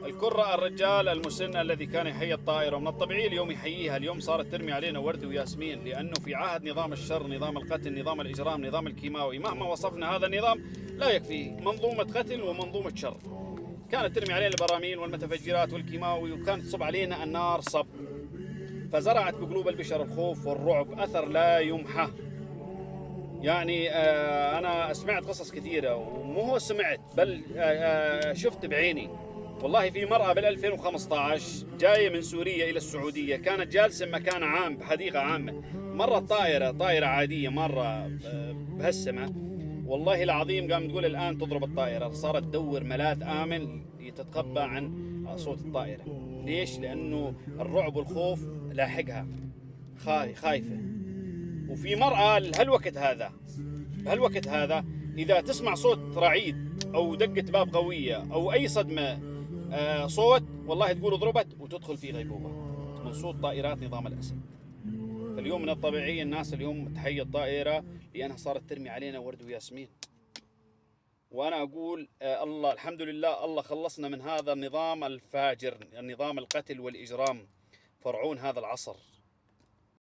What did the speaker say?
الكرة الرجال المسن الذي كان يحيي الطائرة من الطبيعي اليوم يحييها. اليوم صارت ترمي علينا ورد وياسمين، لأنه في عهد نظام الشر، نظام القتل، نظام الإجرام، نظام الكيماوي. مهما وصفنا هذا النظام لا يكفي، منظومة قتل ومنظومة شر. كانت ترمي علينا البراميل والمتفجرات والكيماوي، وكانت تصب علينا النار صب، فزرعت بقلوب البشر الخوف والرعب أثر لا يمحى. يعني أنا سمعت قصص كثيرة، ومو هو سمعت بل شفت بعيني. والله في مرأة بال 2015 جاية من سوريا إلى السعودية، كانت جالسة مكان عام بحديقة عامة، مرت طائرة عادية مرة بهالسماء. والله العظيم قام تقول الآن تضرب الطائرة، صارت تدور ملاذ آمن لتتخبى عن صوت الطائرة. ليش؟ لأنه الرعب والخوف لاحقها، خايفة. وفي مرأة بهالوقت هذا إذا تسمع صوت رعيد أو دقة باب قوية أو أي صدمة صوت، والله تقول ضربت وتدخل في غيبوبة من صوت طائرات نظام الأسد. فاليوم من الطبيعي الناس اليوم تحيي الطائرة لأنها صارت ترمي علينا ورد وياسمين. وأنا أقول الله الحمد لله، الله خلصنا من هذا النظام الفاجر، النظام القتل والإجرام، فرعون هذا العصر.